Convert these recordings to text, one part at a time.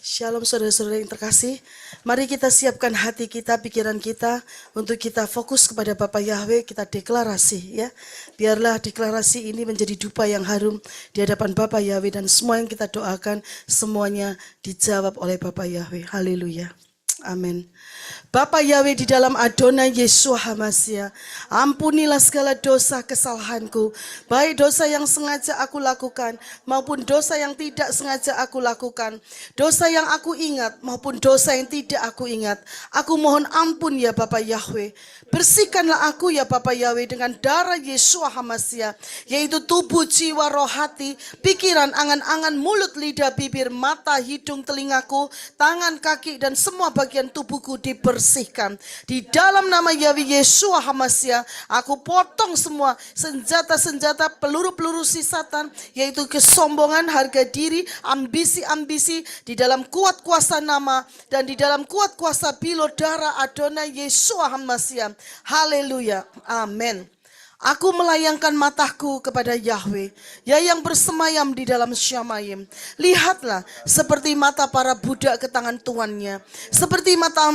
Shalom saudara-saudara yang terkasih. Mari kita siapkan hati kita, pikiran kita untuk kita fokus kepada Bapa Yahweh, kita deklarasi ya. Biarlah deklarasi ini menjadi dupa yang harum di hadapan Bapa Yahweh dan semua yang kita doakan semuanya dijawab oleh Bapa Yahweh. Haleluya. Amin. Bapa Yahweh di dalam Adonai Yeshua HaMashiach, ampunilah segala dosa kesalahanku, baik dosa yang sengaja aku lakukan maupun dosa yang tidak sengaja aku lakukan, dosa yang aku ingat maupun dosa yang tidak aku ingat. Aku mohon ampun ya Bapa Yahweh. Bersihkanlah aku ya Bapa Yahweh dengan darah Yeshua HaMashiach, yaitu tubuh, jiwa, roh, hati, pikiran, angan-angan, mulut, lidah, bibir, mata, hidung, telingaku, tangan, kaki, dan semua bagian tubuhku dibersihkan. Di dalam nama Yahweh Yeshua HaMashiach, aku potong semua senjata-senjata peluru-peluru si Satan, yaitu kesombongan, harga diri, ambisi-ambisi, di dalam kuat kuasa nama dan di dalam kuat kuasa bilo darah Adonai Yeshua HaMashiach. Haleluya. Amin. Aku melayangkan mataku kepada Yahweh, ya yang bersemayam di dalam Syamayim. Lihatlah seperti mata para budak ke tangan tuannya, seperti mata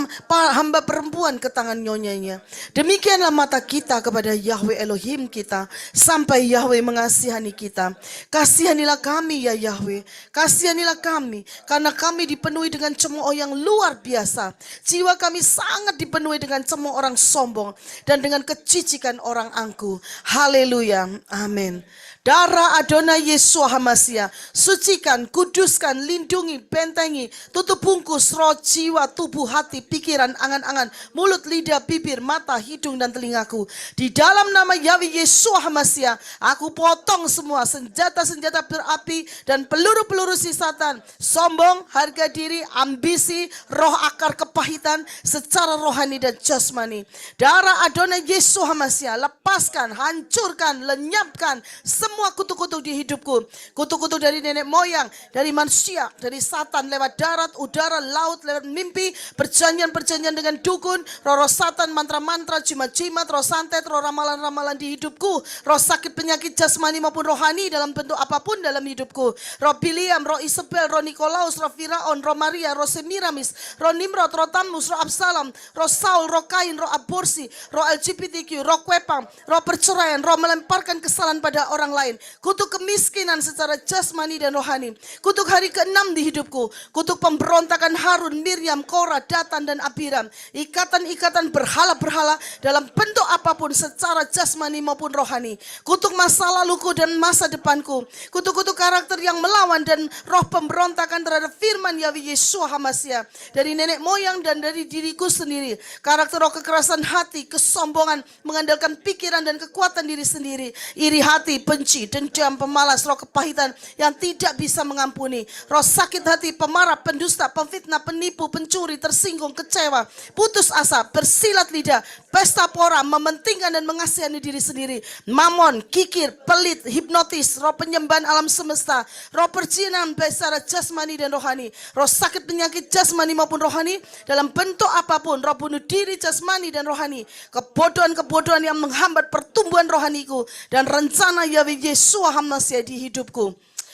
hamba perempuan ke tangan nyonyanya. Demikianlah mata kita kepada Yahweh Elohim kita, sampai Yahweh mengasihani kita. Kasihanilah kami ya Yahweh, kasihanilah kami, karena kami dipenuhi dengan cemooh yang luar biasa. Jiwa kami sangat dipenuhi dengan cemooh orang sombong dan dengan kecicikan orang angkuh. Haleluya, amin. Darah Adonai Yeshua HaMashiach, sucikan, kuduskan, lindungi, bentengi, tutup bungkus roh, jiwa, tubuh, hati, pikiran, angan-angan, mulut, lidah, bibir, mata, hidung, dan telingaku. Di dalam nama Yahweh Yeshua HaMashiach, aku potong semua senjata-senjata berapi dan peluru-peluru si Satan, sombong, harga diri, ambisi, roh akar kepahitan secara rohani dan jasmani. Darah Adonai Yeshua HaMashiach, lepaskan, hancurkan, lenyapkan semua kutuk-kutuk di hidupku. Kutuk-kutuk dari nenek moyang, dari manusia, dari Satan, lewat darat, udara, laut, lewat mimpi, perjanjian-perjanjian dengan dukun, roh Satan, mantra-mantra, jimat-jimat, roh santet, roh ramalan-ramalan di hidupku, roh sakit penyakit jasmani maupun rohani dalam bentuk apapun dalam hidupku. Roh Biliam, roh Isabel, roh Nikolaus, roh Firaun, roh Maria, roh Semiramis, roh Nimrod, roh Tamus, roh Absalom, roh Saul, roh Kain, roh aborsi, roh LGBTQ, roh Kwepang, roh perceraian, roh melemparkan kesalahan pada orang lain, kutuk kemiskinan secara jasmani dan rohani, kutuk hari ke-6 di hidupku, kutuk pemberontakan Harun, Miriam, Korah, Datan, dan Abiram, ikatan-ikatan berhala-berhala dalam bentuk apapun secara jasmani maupun rohani, kutuk masa laluku dan masa depanku, kutuk-kutuk karakter yang melawan dan roh pemberontakan terhadap firman Yahweh Yeshua HaMashiach dari nenek moyang dan dari diriku sendiri, karakter roh kekerasan hati, kesombongan, mengandalkan pikiran dan kekuatan diri sendiri, iri hati, benci, dendam, pemalas, roh kepahitan yang tidak bisa mengampuni, roh sakit hati, pemarah, pendusta, pemfitnah, penipu, pencuri, tersinggung, kecewa, putus asa, bersilat lidah, pesta pora, mementingkan dan mengasihani diri sendiri, mamon, kikir, pelit, hipnotis, roh penyembahan alam semesta, roh perjinan secara jasmani dan rohani, roh sakit penyakit jasmani maupun rohani dalam bentuk apapun, roh bunuh diri jasmani dan rohani, kebodohan-kebodohan yang menghambat pertumbuhan rohaniku dan rencana Yahweh Yeshua HaMashiach di hidupku.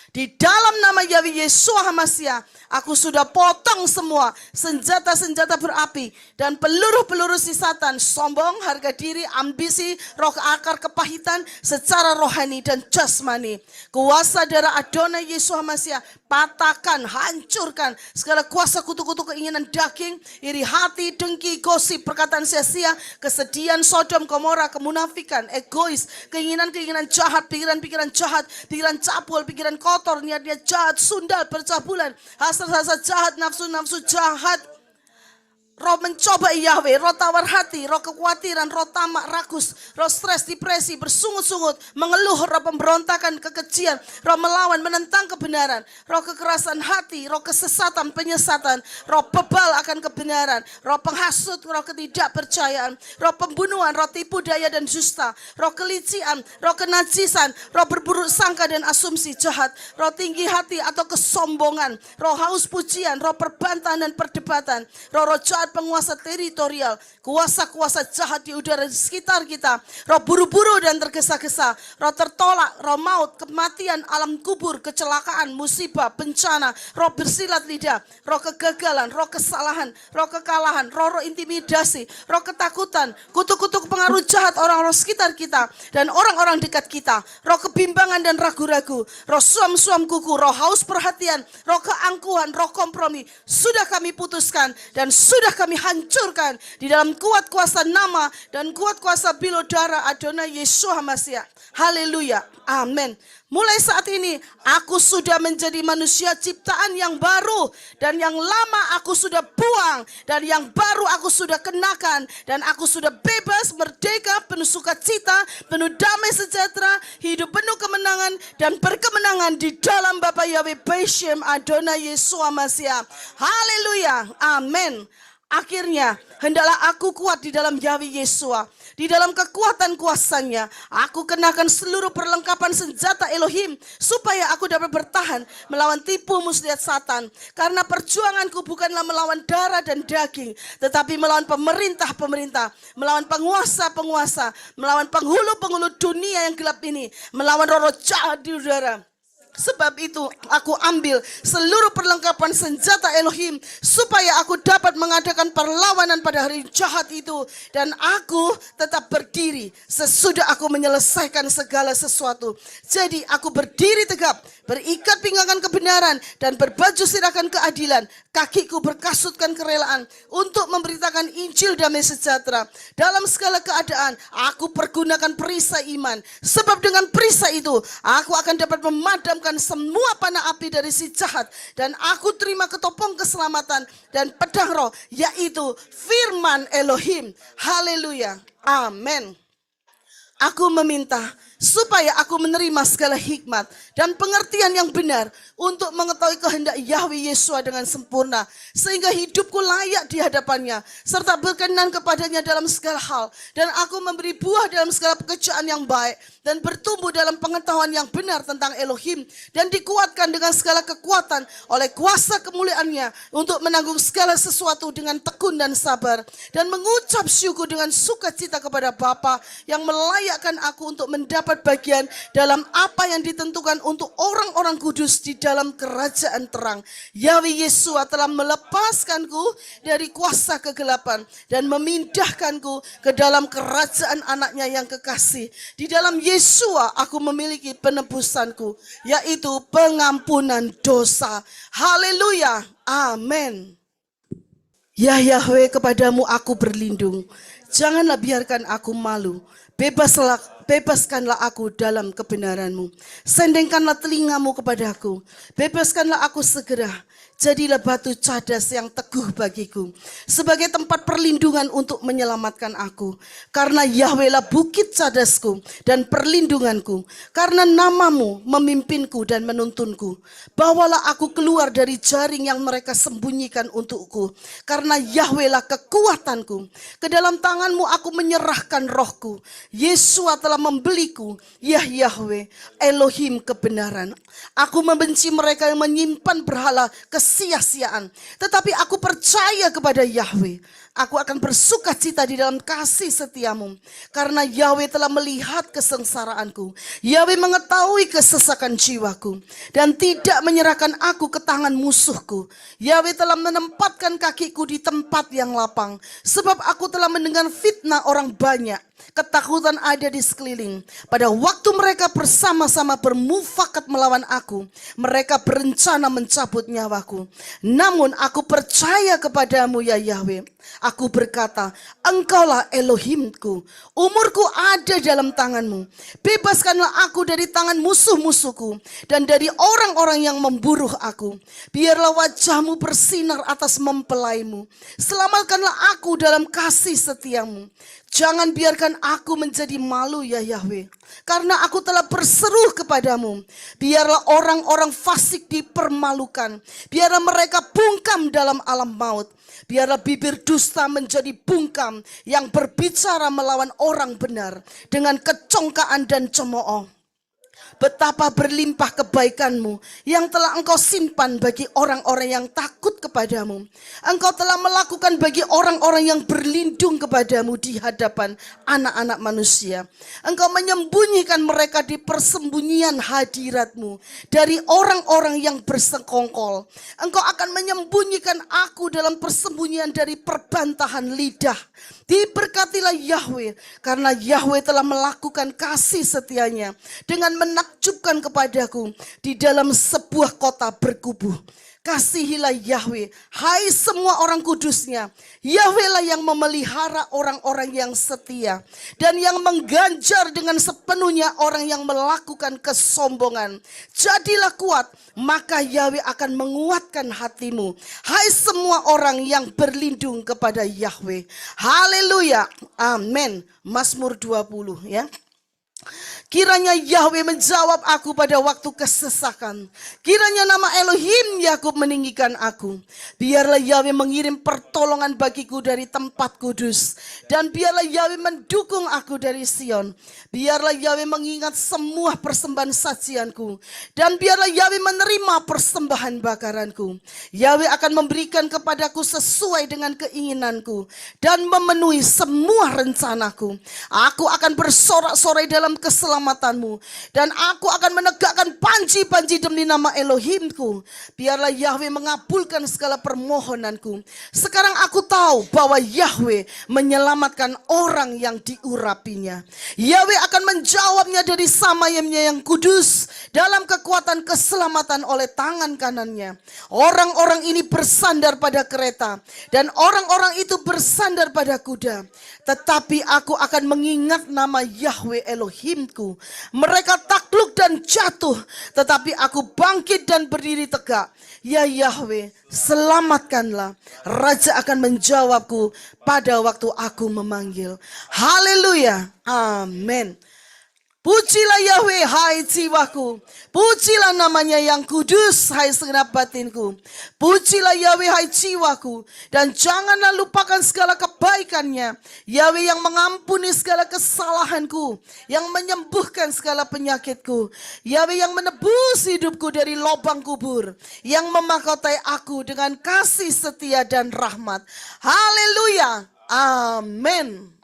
Di dalam nama Yahweh Yeshua HaMashiach, aku sudah potong semua senjata-senjata berapi dan peluru-peluru si Satan, sombong, harga diri, ambisi, roh akar kepahitan secara rohani dan jasmani. Kuasa darah Adonai Yeshua HaMashiach, patahkan, hancurkan segala kuasa kutuk-kutuk keinginan daging, iri hati, dengki, gosip, perkataan sia-sia, kesedihan, Sodom, Gomora, kemunafikan, egois, keinginan-keinginan jahat, pikiran-pikiran jahat, pikiran cabul, pikiran kotor, niat-niat jahat, sundal, percabulan, hasrat-hasrat jahat, nafsu-nafsu jahat, roh mencoba Yahweh, roh tawar hati, roh kekhawatiran, roh tamak, rakus, roh stres, depresi, bersungut-sungut, mengeluh, roh pemberontakan, kekejian, roh melawan, menentang kebenaran, roh kekerasan hati, roh kesesatan, penyesatan, roh bebal akan kebenaran, roh penghasut, roh ketidakpercayaan, roh pembunuhan, roh tipu daya dan dusta, roh kelician, roh kenajisan, roh berburuk sangka dan asumsi jahat, roh tinggi hati atau kesombongan, roh haus pujian, roh perbantahan dan perdebatan, roh jahat penguasa-penguasa teritorial, kuasa-kuasa jahat di udara di sekitar kita, roh buru-buru dan tergesa-gesa, roh tertolak, roh maut, kematian, alam kubur, kecelakaan, musibah, bencana, roh bersilat lidah, roh kegagalan, roh kesalahan, roh kekalahan, roh intimidasi, roh ketakutan, kutuk-kutuk pengaruh jahat orang-orang sekitar kita dan orang-orang dekat kita, roh kebimbangan dan ragu-ragu, roh suam-suam kuku, roh haus perhatian, roh keangkuhan, roh kompromi, sudah kami putuskan dan sudah kami hancurkan di dalam kuat kuasa nama dan kuat kuasa bilo darah Adonai Yesus Hamasiah. Haleluya, amin. Mulai saat ini aku sudah menjadi manusia ciptaan yang baru, dan yang lama aku sudah buang, dan yang baru aku sudah kenakan, dan aku sudah bebas, merdeka, penuh sukacita, penuh damai sejahtera, hidup penuh kemenangan dan berkemenangan di dalam Bapa Yahweh Beshem Adonai Yesus Hamasiah. Haleluya, amin. Akhirnya, hendaklah aku kuat di dalam Yahweh Yesua, di dalam kekuatan kuasanya. Aku kenakan seluruh perlengkapan senjata Elohim, supaya aku dapat bertahan melawan tipu muslihat Satan. Karena perjuanganku bukanlah melawan darah dan daging, tetapi melawan pemerintah-pemerintah, melawan penguasa-penguasa, melawan penghulu-penghulu dunia yang gelap ini, melawan roh-roh jahat di udara. Sebab itu aku ambil seluruh perlengkapan senjata Elohim, supaya aku dapat mengadakan perlawanan pada hari jahat itu. Dan aku tetap berdiri sesudah aku menyelesaikan segala sesuatu. Jadi aku berdiri tegap, berikat pinggangan kebenaran, dan berbaju sirakan keadilan. Kakiku berkasutkan kerelaan untuk memberitakan Injil damai sejahtera. Dalam segala keadaan aku pergunakan perisai iman, sebab dengan perisai itu aku akan dapat memadamkan semua panah api dari si jahat. Dan aku terima ketopong keselamatan dan pedang roh, yaitu firman Elohim. Haleluya, amin. Aku meminta supaya aku menerima segala hikmat dan pengertian yang benar untuk mengetahui kehendak Yahweh Yesua dengan sempurna, sehingga hidupku layak di hadapannya serta berkenan kepadanya dalam segala hal, dan aku memberi buah dalam segala pekerjaan yang baik dan bertumbuh dalam pengetahuan yang benar tentang Elohim, dan dikuatkan dengan segala kekuatan oleh kuasa kemuliaannya untuk menanggung segala sesuatu dengan tekun dan sabar, dan mengucap syukur dengan sukacita kepada Bapa yang melayakkan aku untuk mendapat bagian dalam apa yang ditentukan untuk orang-orang kudus di dalam kerajaan terang. Yahweh Yesua telah melepaskanku dari kuasa kegelapan dan memindahkanku ke dalam kerajaan anaknya yang kekasih. Di dalam Yesua aku memiliki penebusanku, yaitu pengampunan dosa. Haleluya, amin. Ya Yahweh, kepadamu aku berlindung. Janganlah biarkan aku malu. Bebaskanlah aku dalam kebenaranmu. Sendengkanlah telingamu kepadaku. Bebaskanlah aku segera. Jadilah batu cadas yang teguh bagiku, sebagai tempat perlindungan untuk menyelamatkan aku. Karena Yahweh lah bukit cadasku dan perlindunganku. Karena namamu memimpinku dan menuntunku. Bawalah aku keluar dari jaring yang mereka sembunyikan untukku. Karena Yahweh lah kekuatanku. Ke dalam tanganmu aku menyerahkan rohku. Yesua telah membeliku. Ya Yahweh, Elohim kebenaran. Aku membenci mereka yang menyimpan berhala kesia-siaan, tetapi aku percaya kepada Yahweh. Aku akan bersuka cita di dalam kasih setiamu, karena Yahweh telah melihat kesengsaraanku. Yahweh mengetahui kesesakan jiwaku dan tidak menyerahkan aku ke tangan musuhku. Yahweh telah menempatkan kakiku di tempat yang lapang, sebab aku telah mendengar fitnah orang banyak. Ketakutan ada di sekeliling. Pada waktu mereka bersama-sama bermufakat melawan aku, mereka berencana mencabut nyawaku. Namun aku percaya kepadamu ya Yahweh. Aku berkata, Engkaulah Elohimku. Umurku ada dalam tanganmu. Bebaskanlah aku dari tangan musuh-musuhku dan dari orang-orang yang memburu aku. Biarlah wajahmu bersinar atas mempelaimu. Selamatkanlah aku dalam kasih setiamu. Jangan biarkan aku menjadi malu ya Yahweh, karena aku telah berseru kepadamu. Biarlah orang-orang fasik dipermalukan. Biarlah mereka bungkam dalam alam maut. Biarlah bibir dusta menjadi bungkam yang berbicara melawan orang benar dengan kecongkaan dan cemooh. betapa berlimpah kebaikan-Mu yang telah Engkau simpan bagi orang-orang yang takut kepadamu. Engkau telah melakukan bagi orang-orang yang berlindung kepadamu di hadapan anak-anak manusia. Engkau menyembunyikan mereka di persembunyian hadirat-Mu dari orang-orang yang bersekongkol. Engkau akan menyembunyikan aku dalam persembunyian dari perbantahan lidah. Diberkatilah Yahweh, karena Yahweh telah melakukan kasih setianya dengan menakjubkan kepadaku di dalam sebuah kota berkubuh. Kasihilah Yahweh, hai semua orang kudusnya. Yahweh lah yang memelihara orang-orang yang setia dan yang mengganjar dengan sepenuhnya orang yang melakukan kesombongan. Jadilah kuat, maka Yahweh akan menguatkan hatimu. Hai semua orang yang berlindung kepada Yahweh. Haleluya. Amin. Mazmur 20 ya. Kiranya Yahweh menjawab aku pada waktu kesesakan. Kiranya nama Elohim Yakub meninggikan aku. Biarlah Yahweh mengirim pertolongan bagiku dari tempat kudus. Dan biarlah Yahweh mendukung aku dari Sion. Biarlah Yahweh mengingat semua persembahan sajianku. Dan biarlah Yahweh menerima persembahan bakaranku. Yahweh akan memberikan kepadaku sesuai dengan keinginanku. Dan memenuhi semua rencanaku. Aku akan bersorak-sorai dalam keselamatanmu, dan aku akan menegakkan panji-panji demi nama Elohimku. Biarlah Yahweh mengabulkan segala permohonanku. Sekarang aku tahu bahwa Yahweh menyelamatkan orang yang diurapinya. Yahweh akan menjawabnya dari samayamnya yang kudus dalam kekuatan keselamatan oleh tangan kanannya. Orang-orang ini bersandar pada kereta dan orang-orang itu bersandar pada kuda. Tetapi aku akan mengingat nama Yahweh Elohimku. Mereka takluk dan jatuh, tetapi aku bangkit dan berdiri tegak. Ya Yahweh, selamatkanlah. Raja akan menjawabku pada waktu aku memanggil. Haleluya. Amin. Pujilah Yahweh, hai jiwaku. Pujilah namanya yang kudus, hai segenap batinku. Pujilah Yahweh, hai jiwaku. Dan janganlah lupakan segala kebaikannya. Yahweh yang mengampuni segala kesalahanku, yang menyembuhkan segala penyakitku. Yahweh yang menebus hidupku dari lubang kubur, yang memahkotai aku dengan kasih setia dan rahmat. Haleluya. Amin.